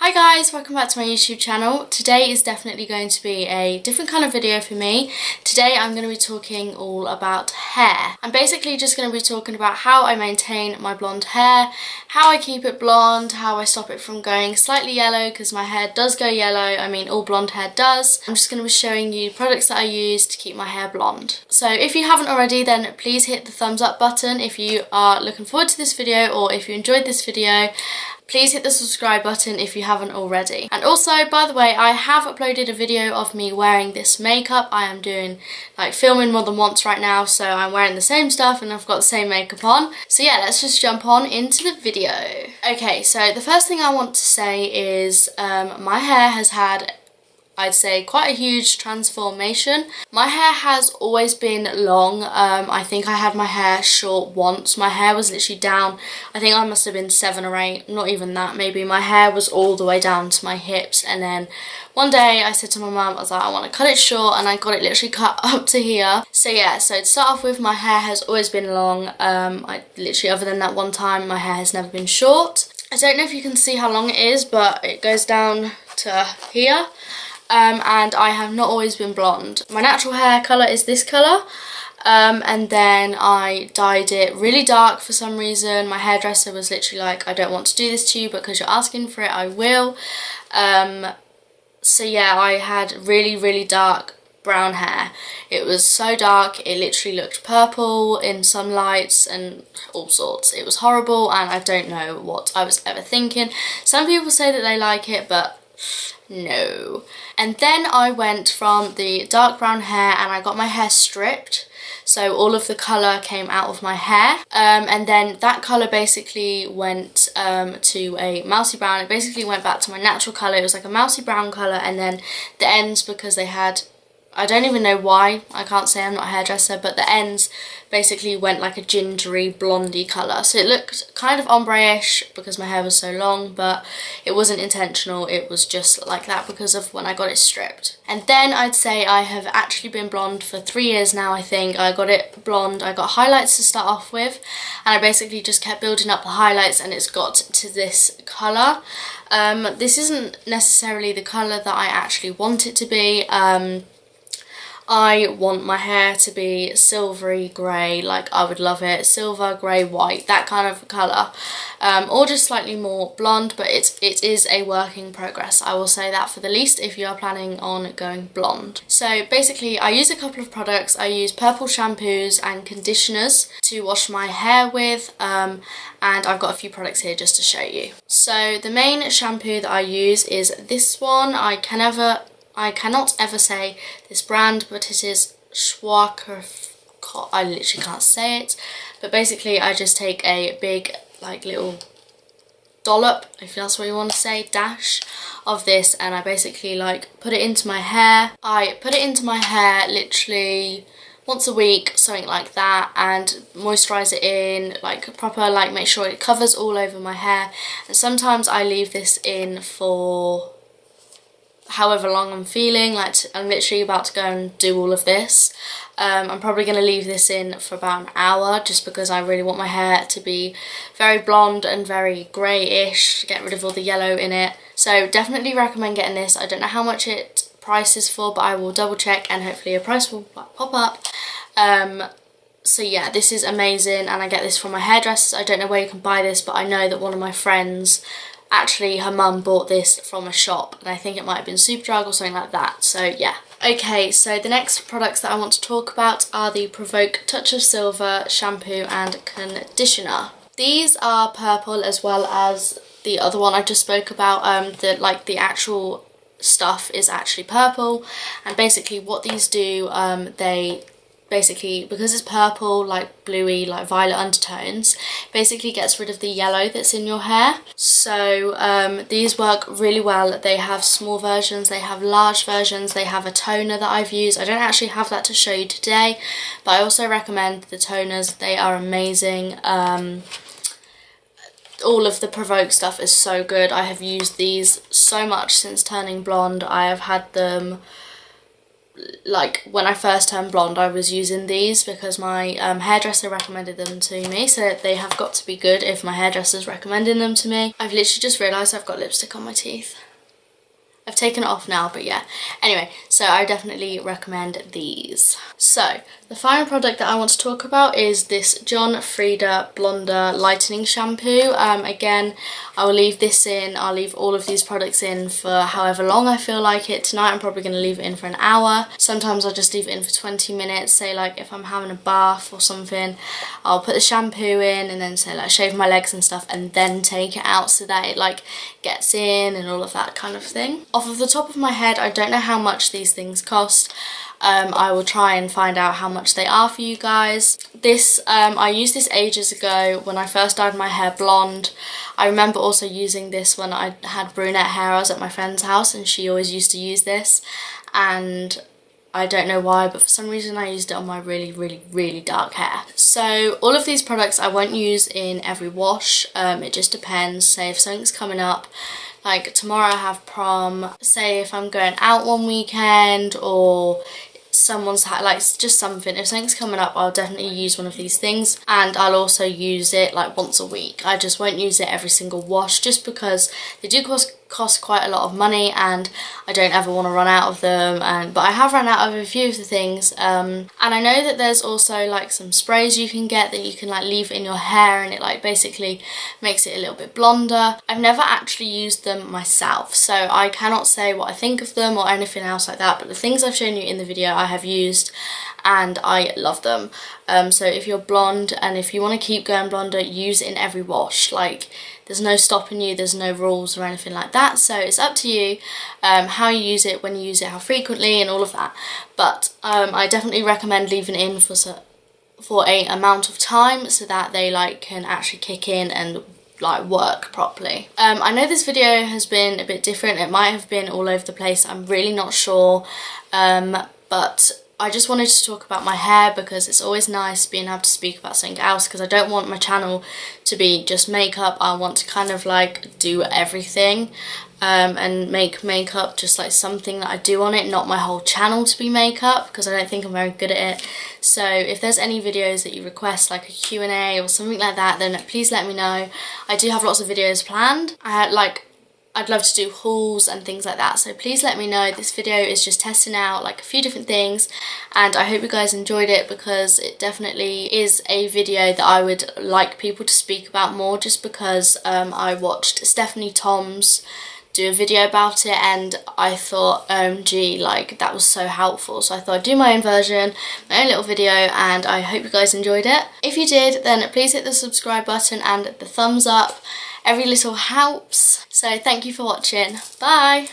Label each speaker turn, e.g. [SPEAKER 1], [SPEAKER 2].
[SPEAKER 1] Hi guys, welcome back to my YouTube channel. Today is definitely going to be a different kind of video for me. Today I'm going to be talking all about hair. I'm basically just going to be talking about how I maintain my blonde hair, how I keep it blonde, how I stop it from going slightly yellow because my hair does go yellow. I mean, all blonde hair does. I'm just going to be showing you products that I use to keep my hair blonde. So if you haven't already, then please hit the thumbs up button if you are looking forward to this video or if you enjoyed this video. Please hit the subscribe button if you haven't already. And also, by the way, I have uploaded a video of me wearing this makeup. I am doing filming more than once right now, so I'm wearing the same stuff and I've got the same makeup on. So yeah, let's just jump on into the video. Okay, so the first thing I want to say is my hair has had, I'd say, quite a huge transformation. My hair has always been long. I think I had my hair short once. My hair was literally down, I think I must have been 7 or 8, not even that maybe. My hair was all the way down to my hips, and then one day I said to my mum, I was like, I want to cut it short, and I got it literally cut up to here. So yeah, so to start off with, my hair has always been long. I literally, other than that one time, my hair has never been short. I don't know if you can see how long it is, but it goes down to here. And I have not always been blonde. My natural hair colour is this colour, and then I dyed it really dark for some reason. My hairdresser was literally like, I don't want to do this to you, but because you're asking for it, I will. So yeah, I had really dark brown hair. It was so dark, it literally looked purple in some lights and all sorts. It was horrible, and I don't know what I was ever thinking. Some people say that they like it, but no. And then I went from the dark brown hair and I got my hair stripped, so all of the colour came out of my hair, and then that colour basically went to a mousy brown. It basically went back to my natural colour. It was like a mousy brown colour, and then the ends, because they had, I don't even know why, I can't say, I'm not a hairdresser, but the ends basically went like a gingery blondie colour. So it looked kind of ombre-ish because my hair was so long, but it wasn't intentional, it was just like that because of when I got it stripped. And then I'd say I have actually been blonde for 3 years now, I think. I got it blonde, I got highlights to start off with, and I basically just kept building up the highlights and it's got to this colour. This isn't necessarily the colour that I actually want it to be. I want my hair to be silvery grey, like I would love it, silver, grey, white, that kind of colour, or just slightly more blonde, but it is a work in progress, I will say that for the least, if you are planning on going blonde. So basically I use a couple of products. I use purple shampoos and conditioners to wash my hair with, and I've got a few products here just to show you. So the main shampoo that I use is this one. I cannot ever say this brand, but it is Schwaker. I literally can't say it. But basically I just take a big little dollop, if that's what you want to say, dash of this, and I basically put it into my hair. I put it into my hair literally once a week, something like that, and moisturise it in proper, make sure it covers all over my hair. And sometimes I leave this in for however long I'm feeling. I'm literally about to go and do all of this. I'm probably going to leave this in for about an hour just because I really want my hair to be very blonde and very greyish, to get rid of all the yellow in it. So definitely recommend getting this. I don't know how much it prices for, but I will double check and hopefully a price will pop up. So yeah, this is amazing, and I get this from my hairdressers. I don't know where you can buy this, but I know that one of my friends, actually her mum, bought this from a shop, and I think it might have been Superdrug or something like that, so yeah. Okay, so the next products that I want to talk about are the Provoke Touch of Silver shampoo and conditioner. These are purple, as well as the other one I just spoke about. The actual stuff is actually purple, and basically what these do, they basically, because it's purple, bluey, violet undertones, basically gets rid of the yellow that's in your hair. So these work really well. They have small versions, they have large versions, they have a toner that I've used. I don't actually have that to show you today, but I also recommend the toners. They are amazing. All of the Provoke stuff is so good. I have used these so much since turning blonde. I have had them like when I first turned blonde, I was using these because my hairdresser recommended them to me, so they have got to be good if my hairdresser's recommending them to me. I've literally just realised I've got lipstick on my teeth. I've taken it off now, but yeah. Anyway, so I definitely recommend these. So, the final product that I want to talk about is this John Frieda Blonder Lightening Shampoo. Again, I will leave this in. I'll leave all of these products in for however long I feel like it. Tonight I'm probably going to leave it in for an hour. Sometimes I'll just leave it in for 20 minutes. Say like if I'm having a bath or something, I'll put the shampoo in and then say like shave my legs and stuff and then take it out so that it like gets in and all of that kind of thing. Off of the top of my head, I don't know how much these things cost. I will try and find out how much they are for you guys. This, I used this ages ago when I first dyed my hair blonde. I remember also using this when I had brunette hair. I was at my friend's house and she always used to use this, and I don't know why, but for some reason I used it on my really dark hair. So all of these products I won't use in every wash. It just depends. Say if something's coming up, like tomorrow I have prom, say if I'm going out one weekend or someone's like just something, if something's coming up, I'll definitely use one of these things, and I'll also use it like once a week. I just won't use it every single wash just because they do cost quite a lot of money and I don't ever want to run out of them, but I have run out of a few of the things, and I know that there's also like some sprays you can get that you can like leave in your hair and it like basically makes it a little bit blonder. I've never actually used them myself, so I cannot say what I think of them or anything else like that, but the things I've shown you in the video I have used and I love them. So if you're blonde and if you want to keep going blonder, use it in every wash. Like there's no stopping you, there's no rules or anything like that, so it's up to you how you use it, when you use it, how frequently and all of that. But I definitely recommend leaving it in for a amount of time so that they like can actually kick in and like work properly. I know this video has been a bit different, it might have been all over the place, I'm really not sure, but I just wanted to talk about my hair because it's always nice being able to speak about something else, because I don't want my channel to be just makeup. I want to kind of like do everything and make makeup just like something that I do on it, not my whole channel to be makeup, because I don't think I'm very good at it. So if there's any videos that you request, like a Q&A or something like that, then please let me know. I do have lots of videos planned. I'd love to do hauls and things like that, so please let me know. This video is just testing out like a few different things, and I hope you guys enjoyed it because it definitely is a video that I would like people to speak about more, just because I watched Stephanie Toms do a video about it and I thought, OMG, like that was so helpful, so I thought I'd do my own version, my own little video, and I hope you guys enjoyed it. If you did, then please hit the subscribe button and the thumbs up. Every little helps. So thank you for watching. Bye!